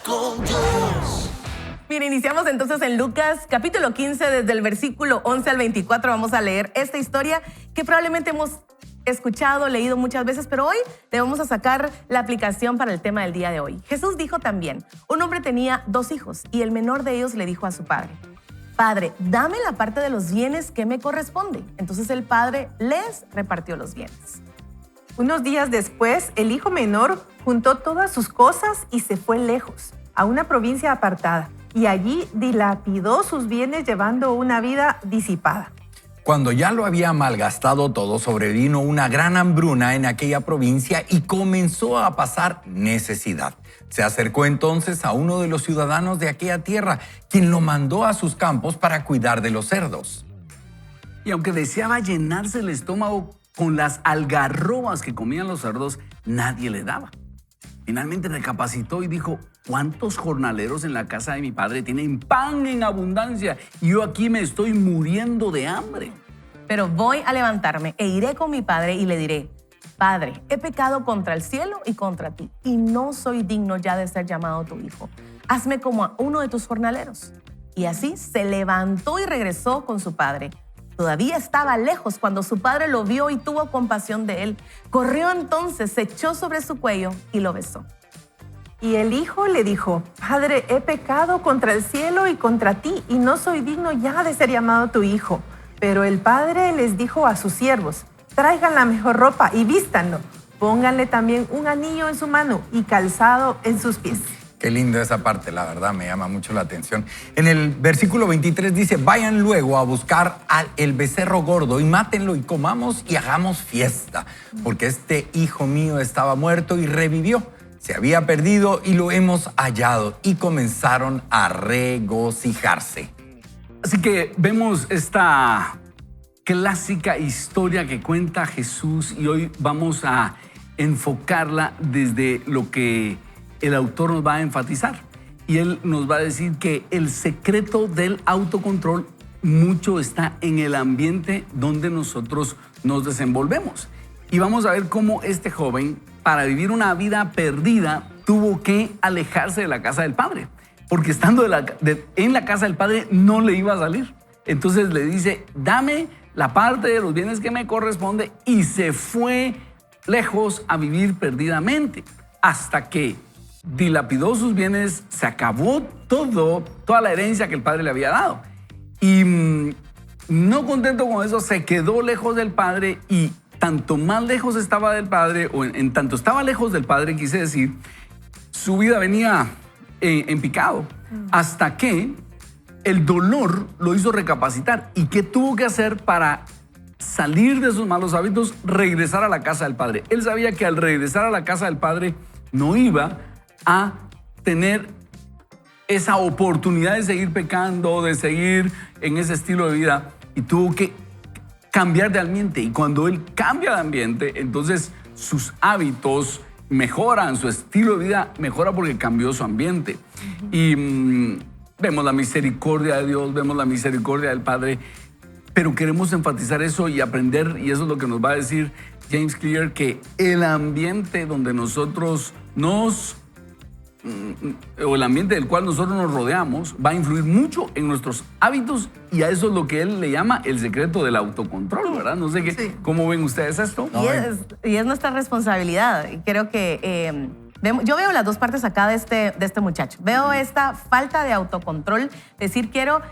con Dios. Bien, iniciamos entonces en Lucas capítulo 15, desde el versículo 11 al 24. Vamos a leer esta historia que probablemente hemos escuchado, leído muchas veces, pero hoy le vamos a sacar la aplicación para el tema del día de hoy. Jesús dijo también, un hombre tenía 2 hijos y el menor de ellos le dijo a su padre, Padre, dame la parte de los bienes que me corresponde. Entonces el padre les repartió los bienes. Unos días después, el hijo menor juntó todas sus cosas y se fue lejos, a una provincia apartada, y allí dilapidó sus bienes llevando una vida disipada. Cuando ya lo había malgastado todo, sobrevino una gran hambruna en aquella provincia y comenzó a pasar necesidad. Se acercó entonces a uno de los ciudadanos de aquella tierra, quien lo mandó a sus campos para cuidar de los cerdos. Y aunque deseaba llenarse el estómago con las algarrobas que comían los cerdos, nadie le daba. Finalmente recapacitó y dijo, ¿cuántos jornaleros en la casa de mi padre tienen pan en abundancia? Y yo aquí me estoy muriendo de hambre. Pero voy a levantarme e iré con mi padre y le diré, Padre, he pecado contra el cielo y contra ti, y no soy digno ya de ser llamado tu hijo. Hazme como a uno de tus jornaleros. Y así se levantó y regresó con su padre. Todavía estaba lejos cuando su padre lo vio y tuvo compasión de él. Corrió entonces, se echó sobre su cuello y lo besó. Y el hijo le dijo, Padre, he pecado contra el cielo y contra ti, y no soy digno ya de ser llamado tu hijo. Pero el padre les dijo a sus siervos, traigan la mejor ropa y vístanlo. Pónganle también un anillo en su mano y calzado en sus pies. Qué lindo esa parte, la verdad, me llama mucho la atención. En el versículo 23 dice, vayan luego a buscar al becerro gordo y mátenlo y comamos y hagamos fiesta, porque este hijo mío estaba muerto y revivió. Se había perdido y lo hemos hallado, y comenzaron a regocijarse. Así que vemos esta clásica historia que cuenta Jesús y hoy vamos a enfocarla desde lo que el autor nos va a enfatizar. Y él nos va a decir que el secreto del autocontrol mucho está en el ambiente donde nosotros nos desenvolvemos. Y vamos a ver cómo este joven, para vivir una vida perdida, tuvo que alejarse de la casa del padre. Porque estando en la casa del padre no le iba a salir. Entonces le dice, dame la parte de los bienes que me corresponde, y se fue lejos a vivir perdidamente. Hasta que dilapidó sus bienes, se acabó toda la herencia que el padre le había dado. Y no contento con eso, se quedó lejos del padre, y tanto más lejos estaba del padre, o en tanto estaba lejos del padre, quise decir, su vida venía en picado, hasta que el dolor lo hizo recapacitar. ¿Y qué tuvo que hacer para salir de sus malos hábitos? Regresar a la casa del padre. Él sabía que al regresar a la casa del padre no iba a tener esa oportunidad de seguir pecando, de seguir en ese estilo de vida, y tuvo que cambiar de ambiente. Y cuando él cambia de ambiente, entonces sus hábitos mejoran, su estilo de vida mejora porque cambió su ambiente. Y vemos la misericordia de Dios, vemos la misericordia del Padre, pero queremos enfatizar eso y aprender, y eso es lo que nos va a decir James Clear, que el ambiente donde nosotros o el ambiente del cual nosotros nos rodeamos va a influir mucho en nuestros hábitos, y a eso es lo que él le llama el secreto del autocontrol, ¿verdad? No sé Sí. ¿Cómo ven ustedes esto? Y es nuestra responsabilidad. Y creo que yo veo las dos partes acá de este muchacho. Veo esta falta de autocontrol, decir quiero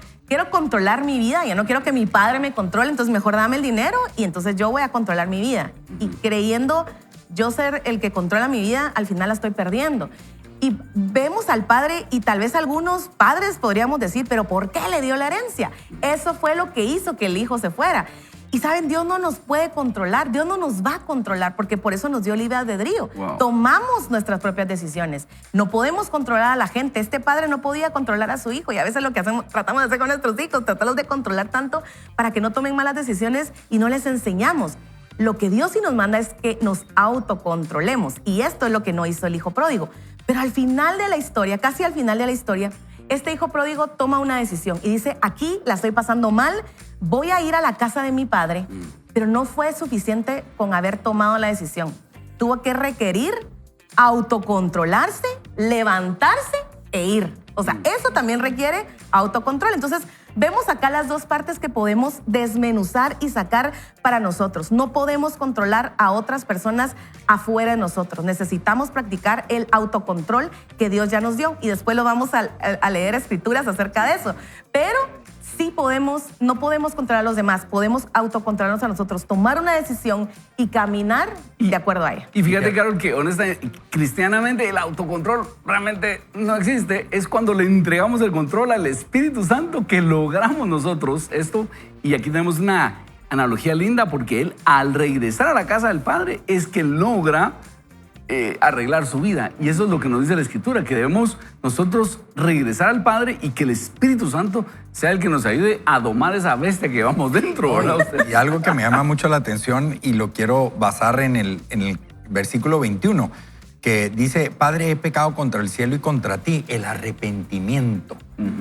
controlar mi vida, ya no quiero que mi padre me controle, entonces mejor dame el dinero y entonces yo voy a controlar mi vida. Y creyendo yo ser el que controla mi vida, al final la estoy perdiendo. Y vemos al padre, y tal vez algunos padres podríamos decir, pero ¿por qué le dio la herencia? Eso fue lo que hizo que el hijo se fuera. Y saben, Dios no nos puede controlar, Dios no nos va a controlar, porque por eso nos dio libre albedrío. Wow. Tomamos nuestras propias decisiones. No podemos controlar a la gente. Este padre no podía controlar a su hijo, y a veces lo que tratamos de hacer con nuestros hijos, tratarlos de controlar tanto para que no tomen malas decisiones y no les enseñamos. Lo que Dios sí nos manda es que nos autocontrolemos, y esto es lo que no hizo el hijo pródigo. Pero al final de la historia, casi al final de la historia, este hijo pródigo toma una decisión y dice, aquí la estoy pasando mal, voy a ir a la casa de mi padre. Pero no fue suficiente con haber tomado la decisión. Tuvo que requerir autocontrolarse, levantarse e ir. O sea, eso también requiere autocontrol. Entonces, vemos acá las dos partes que podemos desmenuzar y sacar para nosotros. No podemos controlar a otras personas afuera de nosotros. Necesitamos practicar el autocontrol que Dios ya nos dio. Y después lo vamos a leer escrituras acerca de eso. Pero sí no podemos controlar a los demás. Podemos autocontrolarnos a nosotros, tomar una decisión y caminar de acuerdo a ella. Y fíjate, Carol, que honestamente, cristianamente el autocontrol realmente no existe. Es cuando le entregamos el control al Espíritu Santo que logramos nosotros esto. Y aquí tenemos una analogía linda porque él, al regresar a la casa del Padre, es que logra arreglar su vida. Y eso es lo que nos dice la Escritura, que debemos nosotros regresar al Padre y que el Espíritu Santo sea el que nos ayude a domar esa bestia que llevamos dentro, ¿verdad? Y algo que me llama mucho la atención y lo quiero basar en el versículo 21, que dice, Padre, he pecado contra el cielo y contra ti, el arrepentimiento.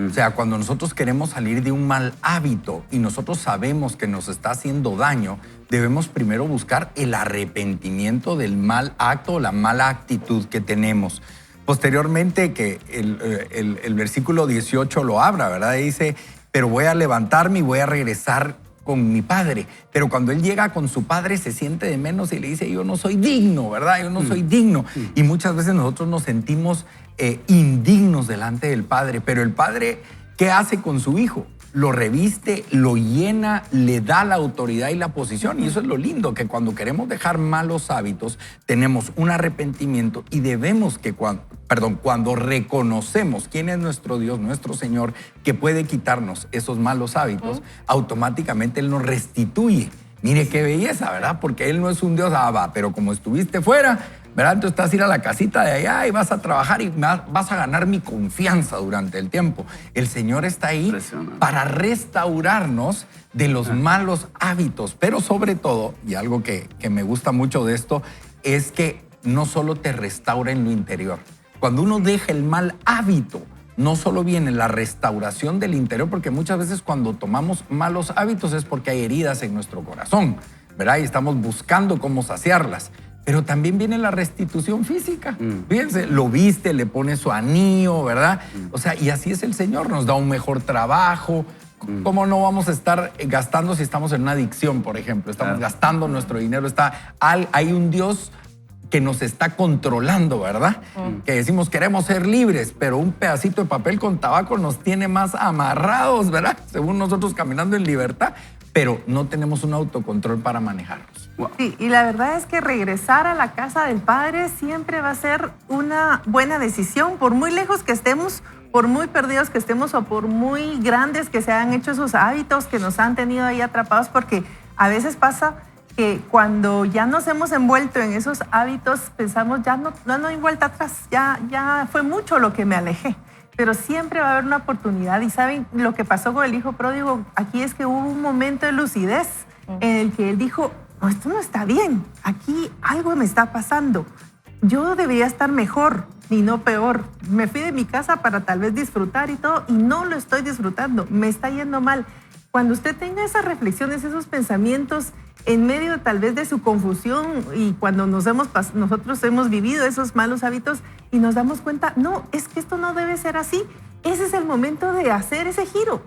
O sea, cuando nosotros queremos salir de un mal hábito y nosotros sabemos que nos está haciendo daño, debemos primero buscar el arrepentimiento del mal acto, la mala actitud que tenemos. Posteriormente, que el versículo 18 lo habla, ¿verdad? Y dice, pero voy a levantarme y voy a regresar con mi padre. Pero cuando él llega con su padre se siente de menos y le dice, yo no soy digno, ¿verdad? Yo no soy digno. Y muchas veces nosotros nos sentimos indignos delante del padre. Pero el padre, ¿qué hace con su hijo? Lo reviste, lo llena, le da la autoridad y la posición. Y eso es lo lindo, que cuando queremos dejar malos hábitos, tenemos un arrepentimiento y debemos que cuando reconocemos quién es nuestro Dios, nuestro Señor, que puede quitarnos esos malos hábitos, automáticamente Él nos restituye. Mire qué belleza, ¿verdad? Porque Él no es un Dios, pero como estuviste fuera, ¿verdad? Entonces te vas a ir a la casita de allá y vas a trabajar y vas a ganar mi confianza durante el tiempo. El Señor está ahí para restaurarnos de los malos hábitos. Pero sobre todo, y algo que me gusta mucho de esto, es que no solo te restaura en lo interior. Cuando uno deja el mal hábito, no solo viene la restauración del interior, porque muchas veces cuando tomamos malos hábitos es porque hay heridas en nuestro corazón, ¿verdad? Y estamos buscando cómo saciarlas. Pero también viene la restitución física. Fíjense, lo viste, le pone su anillo, ¿verdad? O sea, y así es el Señor, nos da un mejor trabajo. ¿Cómo no vamos a estar gastando si estamos en una adicción, por ejemplo? Estamos gastando nuestro dinero. Hay un Dios que nos está controlando, ¿verdad? Que decimos queremos ser libres, pero un pedacito de papel con tabaco nos tiene más amarrados, ¿verdad? Según nosotros caminando en libertad, pero no tenemos un autocontrol para manejarlos. Wow. Sí, y la verdad es que regresar a la casa del Padre siempre va a ser una buena decisión, por muy lejos que estemos, por muy perdidos que estemos o por muy grandes que se hayan hecho esos hábitos que nos han tenido ahí atrapados, porque a veces pasa que cuando ya nos hemos envuelto en esos hábitos pensamos ya no hay vuelta atrás, ya fue mucho lo que me alejé. Pero siempre va a haber una oportunidad. Y saben, lo que pasó con el hijo pródigo aquí es que hubo un momento de lucidez en el que él dijo, no, esto no está bien, aquí algo me está pasando. Yo debería estar mejor y no peor. Me fui de mi casa para tal vez disfrutar y todo, y no lo estoy disfrutando, me está yendo mal. Cuando usted tenga esas reflexiones, esos pensamientos, en medio tal vez de su confusión y cuando nosotros hemos vivido esos malos hábitos y nos damos cuenta, no, es que esto no debe ser así. Ese es el momento de hacer ese giro.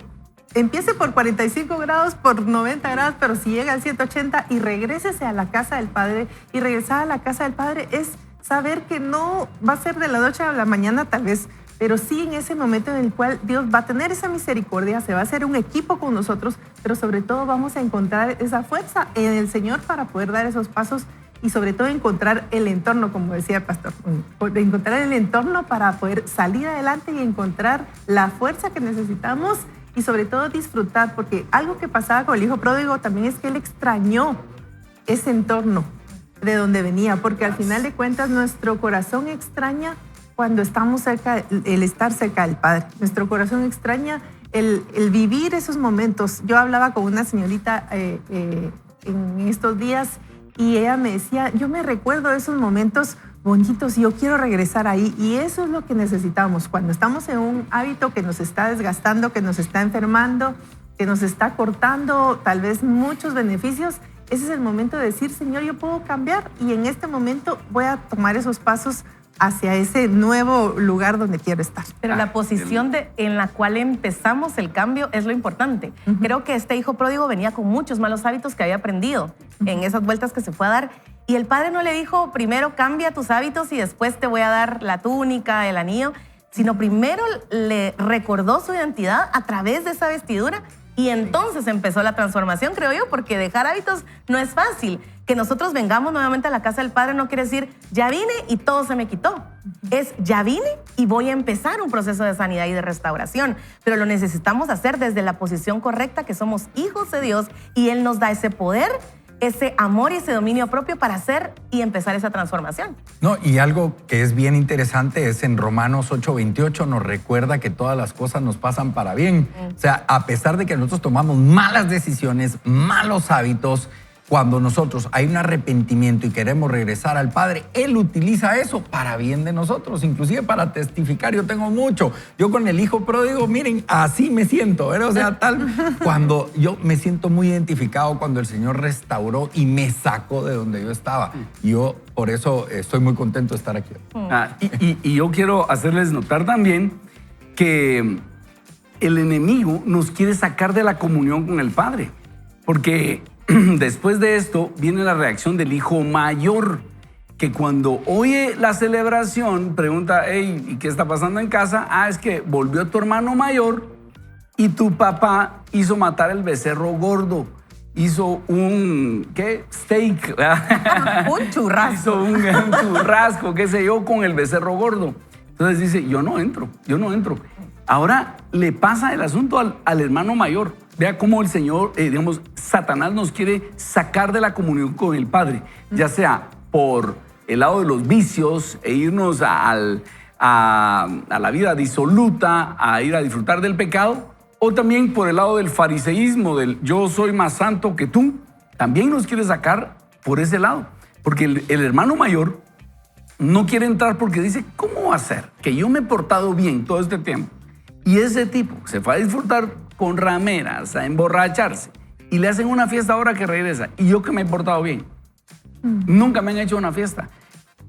Empiece por 45 grados, por 90 grados, pero si llega al 180 y regrésese a la casa del Padre. Y regresar a la casa del Padre es saber que no va a ser de la noche a la mañana tal vez, pero sí en ese momento en el cual Dios va a tener esa misericordia, se va a hacer un equipo con nosotros, pero sobre todo vamos a encontrar esa fuerza en el Señor para poder dar esos pasos y sobre todo encontrar el entorno, como decía el pastor, encontrar el entorno para poder salir adelante y encontrar la fuerza que necesitamos y sobre todo disfrutar, porque algo que pasaba con el hijo pródigo también es que él extrañó ese entorno de donde venía, porque al final de cuentas nuestro corazón extraña cuando estamos cerca, el estar cerca del Padre. Nuestro corazón extraña el vivir esos momentos. Yo hablaba con una señorita en estos días y ella me decía, yo me recuerdo de esos momentos bonitos y yo quiero regresar ahí. Y eso es lo que necesitamos. Cuando estamos en un hábito que nos está desgastando, que nos está enfermando, que nos está cortando tal vez muchos beneficios, ese es el momento de decir, Señor, yo puedo cambiar y en este momento voy a tomar esos pasos hacia ese nuevo lugar donde quiero estar. Pero la posición en la cual empezamos el cambio es lo importante. Creo que este hijo pródigo venía con muchos malos hábitos que había aprendido en esas vueltas que se fue a dar. Y el padre no le dijo, primero cambia tus hábitos y después te voy a dar la túnica, el anillo, sino primero le recordó su identidad a través de esa vestidura y entonces empezó la transformación, creo yo, porque dejar hábitos no es fácil. Que nosotros vengamos nuevamente a la casa del Padre no quiere decir, ya vine y todo se me quitó. Es, ya vine y voy a empezar un proceso de sanidad y de restauración. Pero lo necesitamos hacer desde la posición correcta, que somos hijos de Dios y Él nos da ese poder, ese amor y ese dominio propio para hacer y empezar esa transformación. No, y algo que es bien interesante es en Romanos 8:28 nos recuerda que todas las cosas nos pasan para bien. O sea, a pesar de que nosotros tomamos malas decisiones, malos hábitos, cuando nosotros hay un arrepentimiento y queremos regresar al Padre, Él utiliza eso para bien de nosotros, inclusive para testificar. Yo tengo mucho. Yo con el hijo pródigo, miren, así me siento, ¿verdad? O sea, cuando yo me siento muy identificado cuando el Señor restauró y me sacó de donde yo estaba. Y yo por eso estoy muy contento de estar aquí. Y yo quiero hacerles notar también que el enemigo nos quiere sacar de la comunión con el Padre, porque después de esto viene la reacción del hijo mayor, que cuando oye la celebración pregunta, hey, ¿y qué está pasando en casa? Ah, es que volvió tu hermano mayor y tu papá hizo matar el becerro gordo. Hizo un, ¿qué? Steak. Un churrasco. Hizo un churrasco, qué sé yo, con el becerro gordo. Entonces dice, yo no entro. Ahora le pasa el asunto al hermano mayor. Vea cómo el Señor, Satanás nos quiere sacar de la comunión con el Padre, ya sea por el lado de los vicios e irnos a la vida disoluta, a ir a disfrutar del pecado, o también por el lado del fariseísmo, del yo soy más santo que tú. También nos quiere sacar por ese lado, porque el hermano mayor no quiere entrar porque dice, ¿cómo va a ser que yo me he portado bien todo este tiempo y ese tipo se fue a disfrutar con rameras, a emborracharse, y le hacen una fiesta ahora que regresa, y yo que me he portado bien? Nunca me han hecho una fiesta.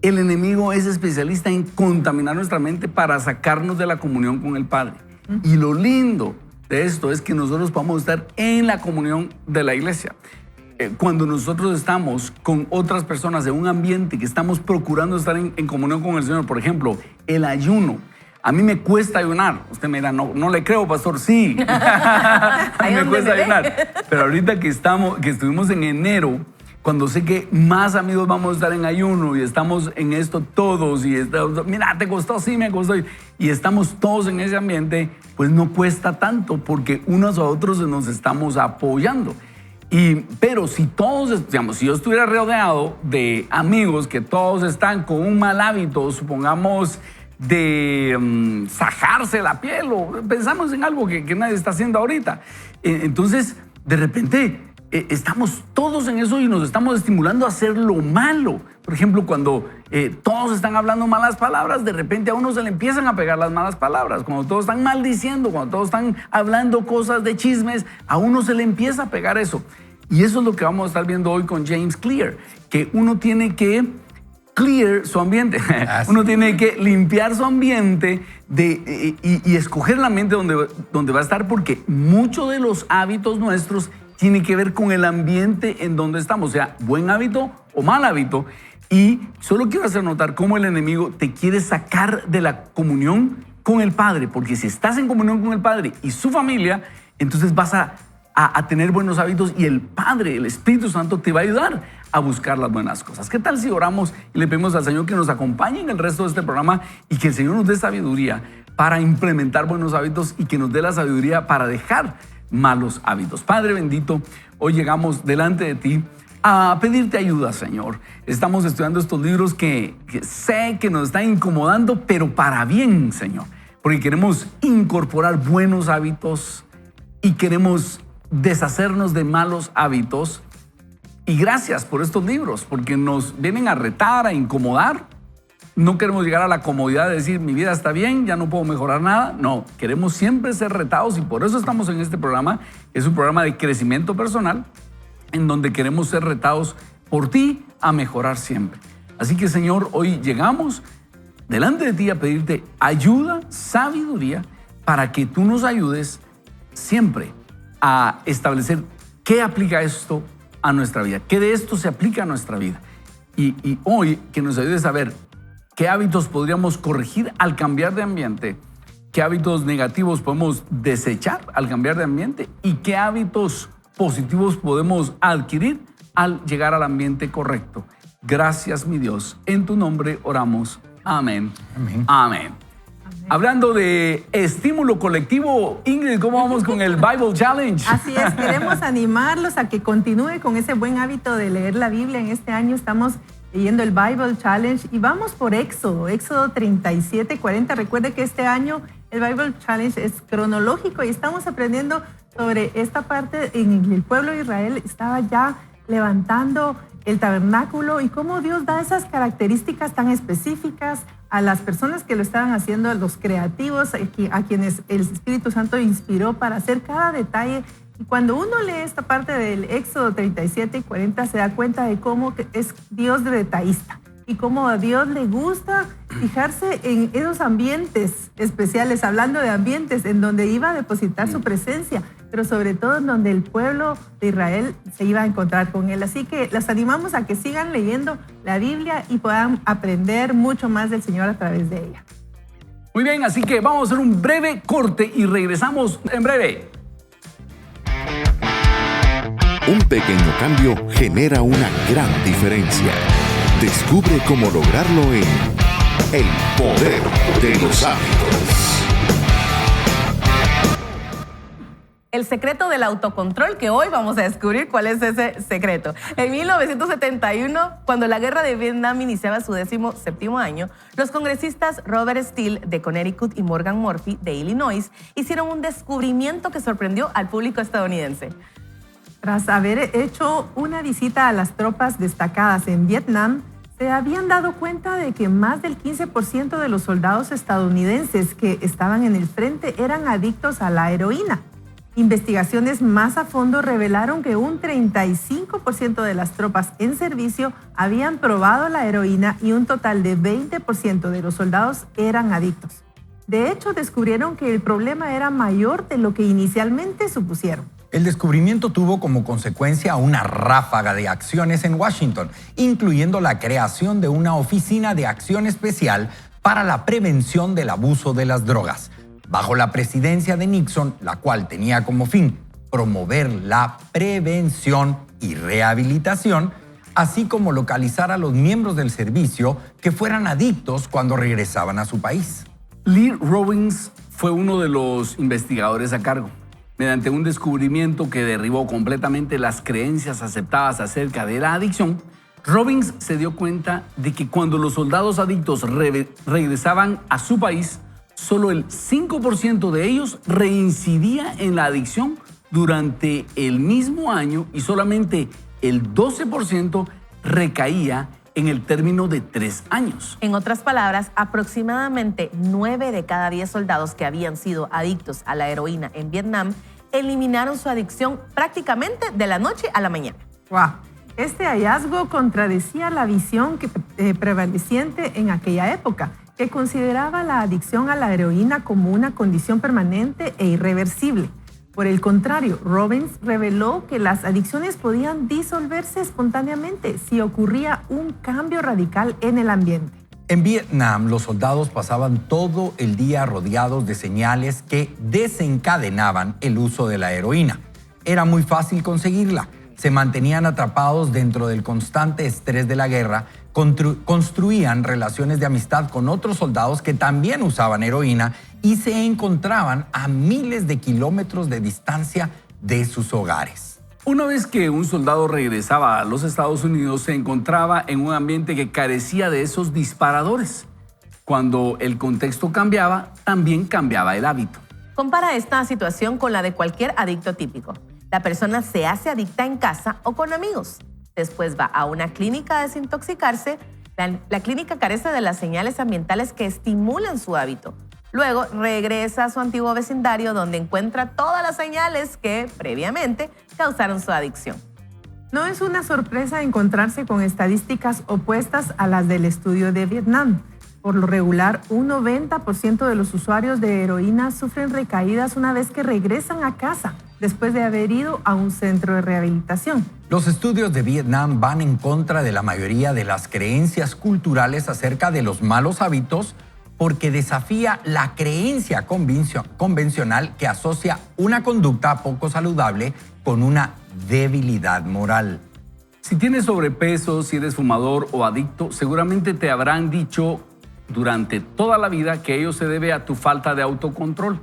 El enemigo es especialista en contaminar nuestra mente para sacarnos de la comunión con el Padre. Y lo lindo de esto es que nosotros podamos estar en la comunión de la iglesia. Cuando nosotros estamos con otras personas en un ambiente que estamos procurando estar en comunión con el Señor, por ejemplo, el ayuno. A mí me cuesta ayunar. Usted me dirá, no le creo, pastor. Sí. A mí me cuesta ayunar. Pero ahorita que estuvimos en enero, cuando sé que más amigos vamos a estar en ayuno y estamos en esto todos, y mira, te costó, sí, me costó, y estamos todos en ese ambiente, pues no cuesta tanto porque unos a otros nos estamos apoyando. Pero si todos, si yo estuviera rodeado de amigos que todos están con un mal hábito, supongamos, de sajarse la piel, o pensamos en algo que nadie está haciendo ahorita. Entonces, de repente, estamos todos en eso y nos estamos estimulando a hacer lo malo. Por ejemplo, cuando todos están hablando malas palabras, de repente a uno se le empiezan a pegar las malas palabras. Cuando todos están maldiciendo, cuando todos están hablando cosas de chismes, a uno se le empieza a pegar eso. Y eso es lo que vamos a estar viendo hoy con James Clear, que uno tiene que clear su ambiente. Uno tiene que limpiar su ambiente y escoger la mente donde va a estar, porque muchos de los hábitos nuestros tienen que ver con el ambiente en donde estamos, o sea, buen hábito o mal hábito. Y solo quiero hacer notar cómo el enemigo te quiere sacar de la comunión con el Padre, porque si estás en comunión con el Padre y su familia, entonces vas a tener buenos hábitos y el Padre, el Espíritu Santo, te va a ayudar a buscar las buenas cosas. ¿Qué tal si oramos y le pedimos al Señor que nos acompañe en el resto de este programa y que el Señor nos dé sabiduría para implementar buenos hábitos y que nos dé la sabiduría para dejar malos hábitos? Padre bendito, hoy llegamos delante de ti a pedirte ayuda, Señor. Estamos estudiando estos libros que sé que nos están incomodando, pero para bien, Señor, porque queremos incorporar buenos hábitos y queremos deshacernos de malos hábitos. Y gracias por estos libros, porque nos vienen a retar, a incomodar. No queremos llegar a la comodidad de decir, mi vida está bien, ya no puedo mejorar nada. No, queremos siempre ser retados, y por eso estamos en este programa. Es un programa de crecimiento personal en donde queremos ser retados por ti a mejorar siempre. Así que, Señor, hoy llegamos delante de ti a pedirte ayuda, sabiduría, para que tú nos ayudes siempre a establecer qué aplica esto a nuestra vida, qué de esto se aplica a nuestra vida. Y hoy que nos ayudes a ver qué hábitos podríamos corregir al cambiar de ambiente, qué hábitos negativos podemos desechar al cambiar de ambiente y qué hábitos positivos podemos adquirir al llegar al ambiente correcto. Gracias, mi Dios. En tu nombre oramos. Amén. Amén. Amén. Hablando de estímulo colectivo, Ingrid, ¿cómo vamos con el Bible Challenge? Así es, queremos animarlos a que continúe con ese buen hábito de leer la Biblia. En este año estamos leyendo el Bible Challenge y vamos por Éxodo 37:40. Recuerde que este año el Bible Challenge es cronológico y estamos aprendiendo sobre esta parte en el pueblo de Israel. Estaba ya levantando el tabernáculo y cómo Dios da esas características tan específicas a las personas que lo estaban haciendo, a los creativos, a quienes el Espíritu Santo inspiró para hacer cada detalle. Y cuando uno lee esta parte del Éxodo 37:40, se da cuenta de cómo es Dios de detallista y cómo a Dios le gusta fijarse en esos ambientes especiales, hablando de ambientes en donde iba a depositar su presencia, pero sobre todo en donde el pueblo de Israel se iba a encontrar con él. Así que los animamos a que sigan leyendo la Biblia y puedan aprender mucho más del Señor a través de ella. Muy bien, así que vamos a hacer un breve corte y regresamos en breve. Un pequeño cambio genera una gran diferencia. Descubre cómo lograrlo en El Poder de los Hábitos. El secreto del autocontrol, que hoy vamos a descubrir cuál es ese secreto. En 1971, cuando la guerra de Vietnam iniciaba su 17º año, los congresistas Robert Steele de Connecticut y Morgan Murphy de Illinois hicieron un descubrimiento que sorprendió al público estadounidense. Tras haber hecho una visita a las tropas destacadas en Vietnam, se habían dado cuenta de que más del 15% de los soldados estadounidenses que estaban en el frente eran adictos a la heroína. Investigaciones más a fondo revelaron que un 35% de las tropas en servicio habían probado la heroína y un total de 20% de los soldados eran adictos. De hecho, descubrieron que el problema era mayor de lo que inicialmente supusieron. El descubrimiento tuvo como consecuencia una ráfaga de acciones en Washington, incluyendo la creación de una oficina de acción especial para la prevención del abuso de las drogas, bajo la presidencia de Nixon, la cual tenía como fin promover la prevención y rehabilitación, así como localizar a los miembros del servicio que fueran adictos cuando regresaban a su país. Lee Robbins fue uno de los investigadores a cargo. Mediante un descubrimiento que derribó completamente las creencias aceptadas acerca de la adicción, Robbins se dio cuenta de que cuando los soldados adictos regresaban a su país, solo el 5% de ellos reincidía en la adicción durante el mismo año y solamente el 12% recaía en el término de 3 años. En otras palabras, aproximadamente 9 de cada 10 soldados que habían sido adictos a la heroína en Vietnam eliminaron su adicción prácticamente de la noche a la mañana. ¡Wow! Este hallazgo contradecía la visión prevaleciente en aquella época, que consideraba la adicción a la heroína como una condición permanente e irreversible. Por el contrario, Robbins reveló que las adicciones podían disolverse espontáneamente si ocurría un cambio radical en el ambiente. En Vietnam, los soldados pasaban todo el día rodeados de señales que desencadenaban el uso de la heroína. Era muy fácil conseguirla. Se mantenían atrapados dentro del constante estrés de la guerra, construían relaciones de amistad con otros soldados que también usaban heroína y se encontraban a miles de kilómetros de distancia de sus hogares. Una vez que un soldado regresaba a los Estados Unidos, se encontraba en un ambiente que carecía de esos disparadores. Cuando el contexto cambiaba, también cambiaba el hábito. Compara esta situación con la de cualquier adicto típico. La persona se hace adicta en casa o con amigos. Después va a una clínica a desintoxicarse. La clínica carece de las señales ambientales que estimulan su hábito. Luego regresa a su antiguo vecindario donde encuentra todas las señales que previamente causaron su adicción. No es una sorpresa encontrarse con estadísticas opuestas a las del estudio de Vietnam. Por lo regular, un 90% de los usuarios de heroína sufren recaídas una vez que regresan a casa, después de haber ido a un centro de rehabilitación. Los estudios de Vietnam van en contra de la mayoría de las creencias culturales acerca de los malos hábitos porque desafía la creencia convencional que asocia una conducta poco saludable con una debilidad moral. Si tienes sobrepeso, si eres fumador o adicto, seguramente te habrán dicho durante toda la vida que ello se debe a tu falta de autocontrol.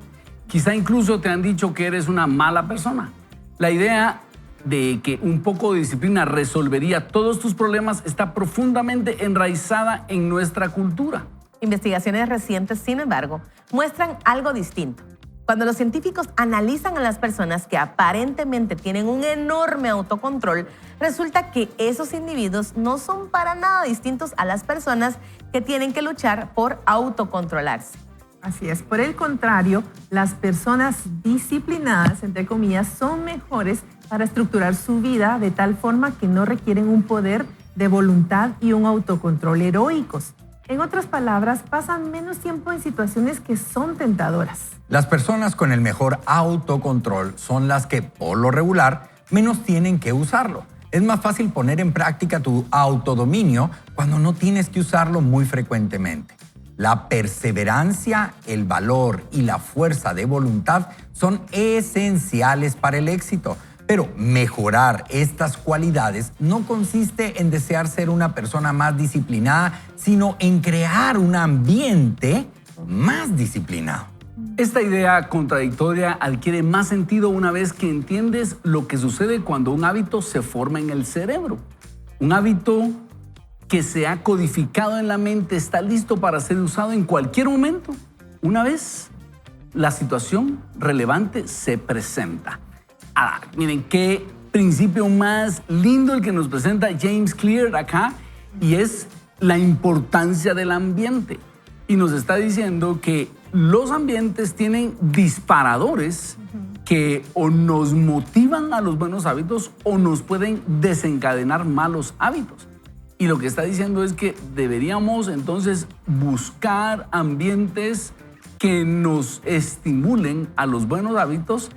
Quizá incluso te han dicho que eres una mala persona. La idea de que un poco de disciplina resolvería todos tus problemas está profundamente enraizada en nuestra cultura. Investigaciones recientes, sin embargo, muestran algo distinto. Cuando los científicos analizan a las personas que aparentemente tienen un enorme autocontrol, resulta que esos individuos no son para nada distintos a las personas que tienen que luchar por autocontrolarse. Así es. Por el contrario, las personas disciplinadas, entre comillas, son mejores para estructurar su vida de tal forma que no requieren un poder de voluntad y un autocontrol heroicos. En otras palabras, pasan menos tiempo en situaciones que son tentadoras. Las personas con el mejor autocontrol son las que, por lo regular, menos tienen que usarlo. Es más fácil poner en práctica tu autodominio cuando no tienes que usarlo muy frecuentemente. La perseverancia, el valor y la fuerza de voluntad son esenciales para el éxito. Pero mejorar estas cualidades no consiste en desear ser una persona más disciplinada, sino en crear un ambiente más disciplinado. Esta idea contradictoria adquiere más sentido una vez que entiendes lo que sucede cuando un hábito se forma en el cerebro. Un hábito que se ha codificado en la mente está listo para ser usado en cualquier momento, una vez la situación relevante se presenta. Miren qué principio más lindo el que nos presenta James Clear acá, y es la importancia del ambiente. Y nos está diciendo que los ambientes tienen disparadores que o nos motivan a los buenos hábitos o nos pueden desencadenar malos hábitos. Y lo que está diciendo es que deberíamos entonces buscar ambientes que nos estimulen a los buenos hábitos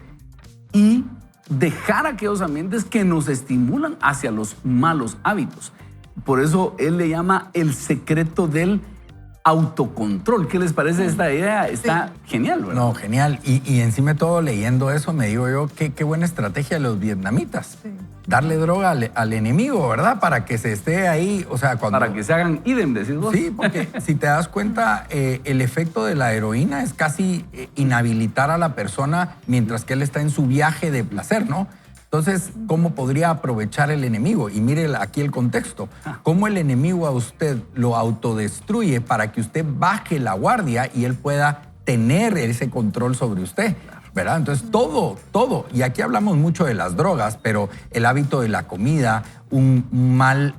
y dejar aquellos ambientes que nos estimulan hacia los malos hábitos. Por eso él le llama el secreto del autocontrol. ¿Qué les parece esta idea? Está genial, ¿verdad? No, genial. Y encima de todo, leyendo eso, me digo yo, qué buena estrategia de los vietnamitas. Sí. Darle droga al enemigo, ¿verdad? Para que se esté ahí, o sea, cuando... Para que se hagan idem, decís vos. Sí, porque si te das cuenta, el efecto de la heroína es casi inhabilitar a la persona mientras que él está en su viaje de placer, ¿no? Entonces, ¿cómo podría aprovechar el enemigo? Y mire aquí el contexto. ¿Cómo el enemigo a usted lo autodestruye para que usted baje la guardia y él pueda tener ese control sobre usted? ¿Verdad? Entonces, todo. Y aquí hablamos mucho de las drogas, pero el hábito de la comida, un mal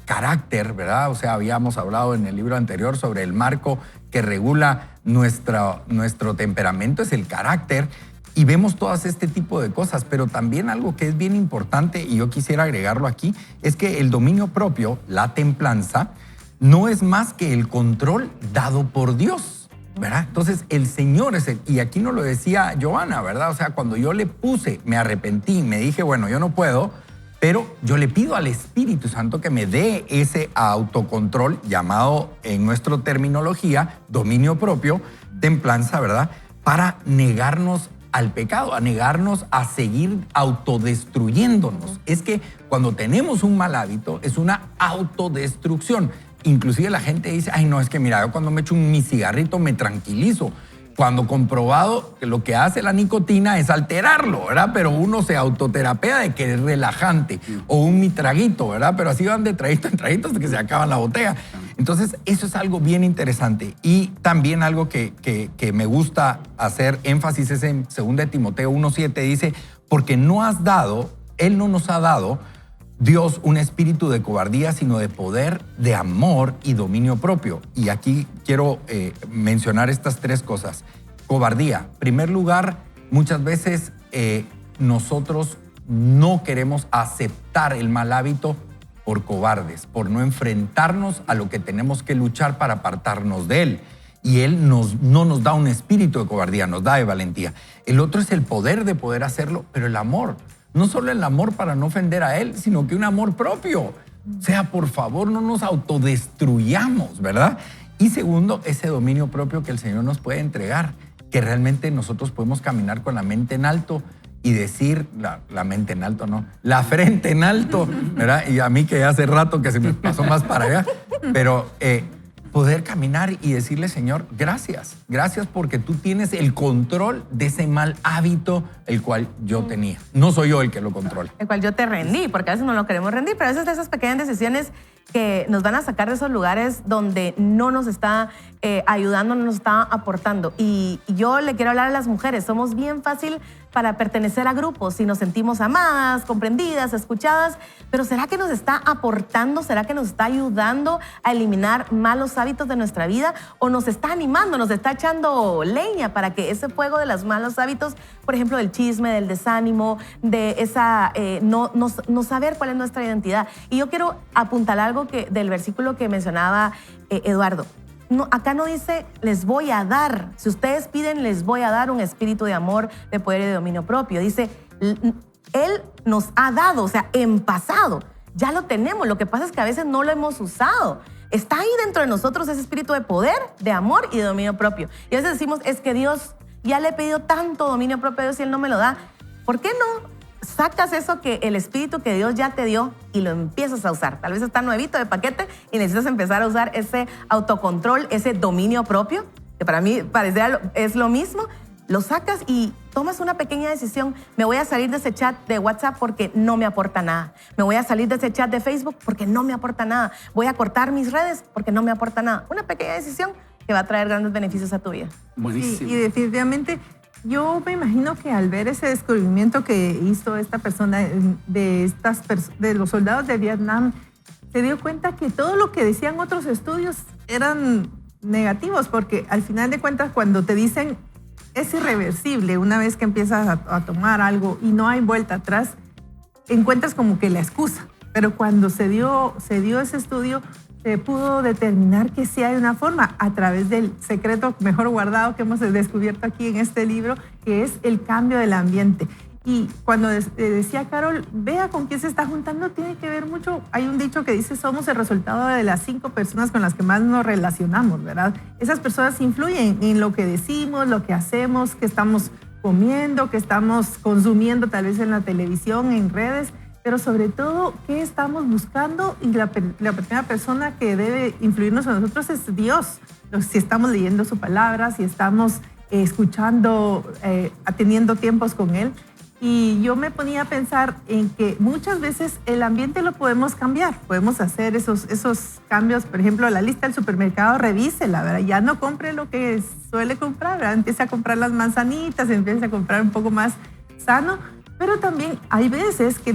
carácter, ¿verdad? O sea, habíamos hablado en el libro anterior sobre el marco que regula nuestro temperamento, es el carácter. Y vemos todas este tipo de cosas, pero también algo que es bien importante, y yo quisiera agregarlo aquí, es que el dominio propio, la templanza, no es más que el control dado por Dios, ¿verdad? Entonces, el Señor es y aquí nos lo decía Johanna, ¿verdad? O sea, cuando yo le puse, me arrepentí, me dije, bueno, yo no puedo, pero yo le pido al Espíritu Santo que me dé ese autocontrol, llamado en nuestra terminología, dominio propio, templanza, ¿verdad? Para negarnos al pecado, a negarnos a seguir autodestruyéndonos. Es que cuando tenemos un mal hábito es una autodestrucción. Inclusive la gente dice, ay no, es que mira, yo cuando me echo mi cigarrito me tranquilizo. Cuando comprobado que lo que hace la nicotina es alterarlo, ¿verdad? Pero uno se autoterapea de que es relajante. O un mi traguito, ¿verdad? Pero así van de traguito en traguito hasta que se acaba la botella. Entonces, eso es algo bien interesante. Y también algo que me gusta hacer énfasis es en 2 Timoteo 1:7, dice, porque no has dado, Él no nos ha dado, Dios, un espíritu de cobardía, sino de poder, de amor y dominio propio. Y aquí quiero mencionar estas 3 cosas. Cobardía. En primer lugar, muchas veces nosotros no queremos aceptar el mal hábito por cobardes, por no enfrentarnos a lo que tenemos que luchar para apartarnos de Él. Y Él no nos da un espíritu de cobardía, nos da de valentía. El otro es el poder de poder hacerlo, pero el amor. No solo el amor para no ofender a Él, sino que un amor propio. O sea, por favor, no nos autodestruyamos, ¿verdad? Y segundo, ese dominio propio que el Señor nos puede entregar, que realmente nosotros podemos caminar con la mente en alto y decir, la mente en alto, no, la frente en alto, ¿verdad? Y a mí que hace rato que se me pasó más para allá, pero poder caminar y decirle, Señor, gracias porque tú tienes el control de ese mal hábito el cual yo tenía. No soy yo el que lo controla. El cual yo te rendí, porque a veces no lo queremos rendir, pero a veces de esas pequeñas decisiones que nos van a sacar de esos lugares donde no nos está ayudando, no nos está aportando. Y yo le quiero hablar a las mujeres, somos bien fácil para pertenecer a grupos si nos sentimos amadas, comprendidas, escuchadas, pero ¿será que nos está aportando? ¿Será que nos está ayudando a eliminar malos hábitos de nuestra vida? ¿O nos está animando, nos está echando leña para que ese fuego de los malos hábitos, por ejemplo, del chisme, del desánimo, de esa no saber cuál es nuestra identidad? Y yo quiero apuntar algo del versículo que mencionaba Eduardo. No, acá no dice, les voy a dar. Si ustedes piden, les voy a dar un espíritu de amor, de poder y de dominio propio. Dice, Él nos ha dado, o sea, en pasado. Ya lo tenemos. Lo que pasa es que a veces no lo hemos usado. Está ahí dentro de nosotros ese espíritu de poder, de amor y de dominio propio. Y a veces decimos, es que Dios, ya le he pedido tanto dominio propio a Dios y Él no me lo da. ¿Por qué no sacas eso que el espíritu que Dios ya te dio y lo empiezas a usar? Tal vez está nuevito de paquete y necesitas empezar a usar ese autocontrol, ese dominio propio, que para mí pareciera es lo mismo. Lo sacas y tomas una pequeña decisión. Me voy a salir de ese chat de WhatsApp porque no me aporta nada. Me voy a salir de ese chat de Facebook porque no me aporta nada. Voy a cortar mis redes porque no me aporta nada. Una pequeña decisión que va a traer grandes beneficios a tu vida. Buenísimo. Sí, y definitivamente yo me imagino que al ver ese descubrimiento que hizo esta persona de los soldados de Vietnam, se dio cuenta que todo lo que decían otros estudios eran negativos, porque al final de cuentas cuando te dicen es irreversible, una vez que empiezas a tomar algo y no hay vuelta atrás, encuentras como que la excusa. Pero cuando se dio ese estudio, se pudo determinar que sí hay una forma a través del secreto mejor guardado que hemos descubierto aquí en este libro, que es el cambio del ambiente. Y cuando decía Carol, vea con quién se está juntando, tiene que ver mucho. Hay un dicho que dice, somos el resultado de las 5 personas con las que más nos relacionamos, ¿verdad? Esas personas influyen en lo que decimos, lo que hacemos, que estamos comiendo, que estamos consumiendo tal vez en la televisión, en redes, pero sobre todo, ¿qué estamos buscando? Y la primera persona que debe influirnos en nosotros es Dios. Si estamos leyendo su palabra, si estamos escuchando, teniendo tiempos con Él. Y yo me ponía a pensar en que muchas veces el ambiente lo podemos cambiar. Podemos hacer esos cambios. Por ejemplo, la lista del supermercado, revísela, ¿verdad? Ya no compre lo que suele comprar, ¿verdad? Empiece a comprar las manzanitas, empiece a comprar un poco más sano. Pero también hay veces que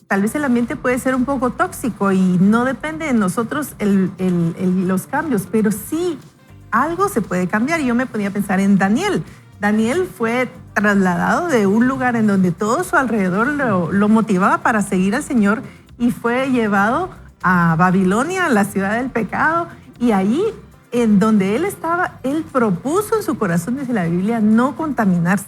tal vez el ambiente puede ser un poco tóxico y no depende de nosotros los cambios, pero sí algo se puede cambiar. Y yo me ponía a pensar en Daniel. Daniel fue trasladado de un lugar en donde todo su alrededor lo motivaba para seguir al Señor y fue llevado a Babilonia, la ciudad del pecado, y ahí en donde él estaba, él propuso en su corazón, dice la Biblia, no contaminarse.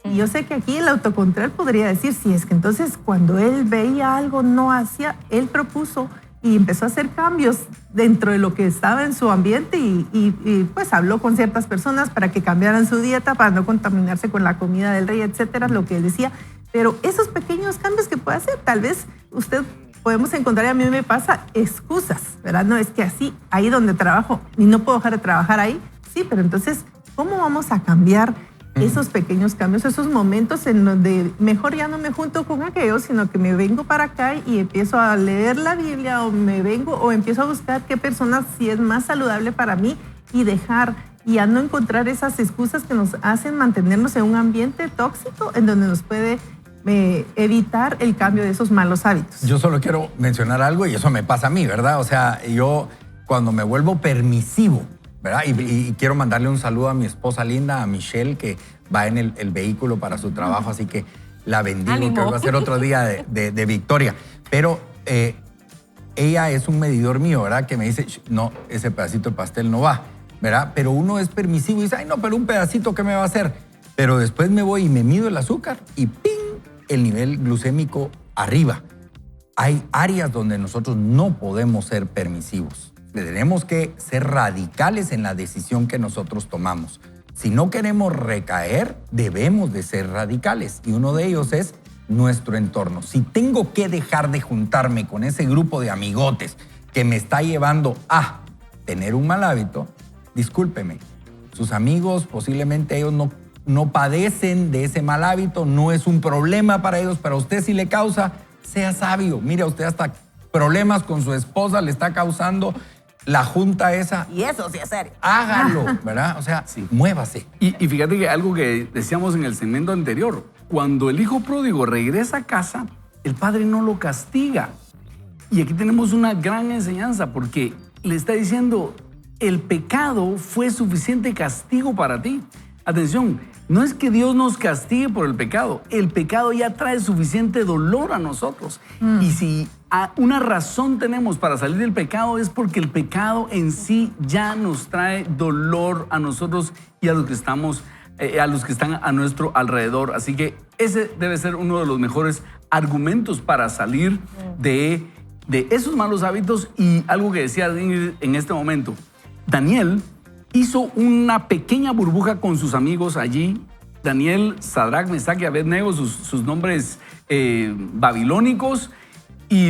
Y yo sé que aquí el autocontrol podría decir, sí, es que entonces cuando él veía algo no hacía, él propuso y empezó a hacer cambios dentro de lo que estaba en su ambiente y pues habló con ciertas personas para que cambiaran su dieta, para no contaminarse con la comida del rey, etcétera, lo que él decía. Pero esos pequeños cambios que puede hacer, tal vez podemos encontrar, y a mí me pasa, excusas, ¿verdad? No, es que así, ahí donde trabajo, y no puedo dejar de trabajar ahí. Sí, pero entonces, ¿cómo vamos a cambiar esos pequeños cambios, esos momentos en donde mejor ya no me junto con aquellos, sino que me vengo para acá y empiezo a leer la Biblia o empiezo a buscar qué persona sí es más saludable para mí y dejar y a no encontrar esas excusas que nos hacen mantenernos en un ambiente tóxico en donde nos puede evitar el cambio de esos malos hábitos. Yo solo quiero mencionar algo y eso me pasa a mí, ¿verdad? O sea, yo cuando me vuelvo permisivo, ¿verdad? Y quiero mandarle un saludo a mi esposa linda, a Michelle, que va en el vehículo para su trabajo, así que la bendigo, que va a ser otro día de victoria. Pero ella es un medidor mío, ¿verdad? Que me dice, no, ese pedacito de pastel no va, ¿verdad? Pero uno es permisivo y dice, ay, no, pero un pedacito, ¿qué me va a hacer? Pero después me voy y me mido el azúcar y ¡ping! El nivel glucémico arriba. Hay áreas donde nosotros no podemos ser permisivos. Tenemos que ser radicales en la decisión que nosotros tomamos. Si no queremos recaer, debemos de ser radicales. Y uno de ellos es nuestro entorno. Si tengo que dejar de juntarme con ese grupo de amigotes que me está llevando a tener un mal hábito, discúlpeme, sus amigos posiblemente ellos no padecen de ese mal hábito, no es un problema para ellos, pero a usted sí le causa, sea sabio. Mire, a usted hasta problemas con su esposa le está causando la junta esa. Y eso sí es serio. Hágalo, ¿verdad? O sea, sí, muévase. Y fíjate que algo que decíamos en el segmento anterior, cuando el hijo pródigo regresa a casa, el padre no lo castiga. Y aquí tenemos una gran enseñanza porque le está diciendo, el pecado fue suficiente castigo para ti. Atención, no es que Dios nos castigue por el pecado ya trae suficiente dolor a nosotros. Y si una razón tenemos para salir del pecado es porque el pecado en sí ya nos trae dolor a nosotros y a los que están a nuestro alrededor. Así que ese debe ser uno de los mejores argumentos para salir de esos malos hábitos. Y algo que decía Ingrid en este momento, Daniel hizo una pequeña burbuja con sus amigos allí. Daniel, Sadrach, Mesach y Abednego, sus nombres babilónicos. Y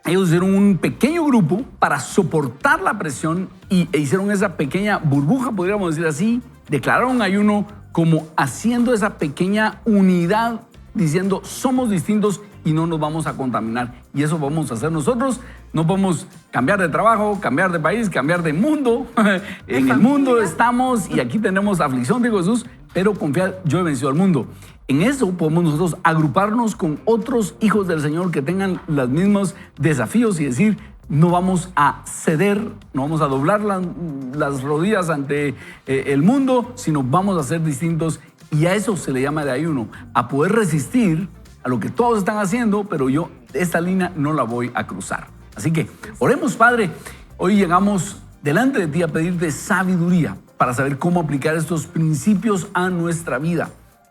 ellos hicieron un pequeño grupo para soportar la presión e hicieron esa pequeña burbuja, podríamos decir así. Declararon ayuno como haciendo esa pequeña unidad, diciendo somos distintos y no nos vamos a contaminar. Y eso vamos a hacer nosotros. No podemos cambiar de trabajo, cambiar de país, cambiar de mundo. En el mundo estamos y aquí tenemos aflicción, dijo Jesús, pero confiad, yo he vencido al mundo. En eso podemos nosotros agruparnos con otros hijos del Señor que tengan los mismos desafíos y decir, no vamos a ceder, no vamos a doblar las rodillas ante el mundo, sino vamos a ser distintos. Y a eso se le llama de ayuno, a poder resistir a lo que todos están haciendo, pero yo esta línea no la voy a cruzar. Así que oremos, Padre. Hoy llegamos delante de ti a pedirte sabiduría para saber cómo aplicar estos principios a nuestra vida.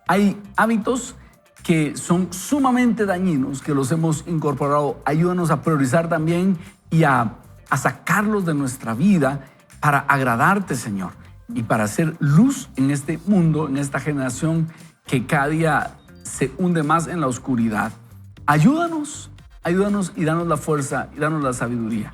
Hay hábitos que son sumamente dañinos, que los hemos incorporado. Ayúdanos a priorizar también y a sacarlos de nuestra vida para agradarte, Señor, y para hacer luz en este mundo, en esta generación que cada día se hunde más en la oscuridad. Ayúdanos y danos la fuerza y danos la sabiduría.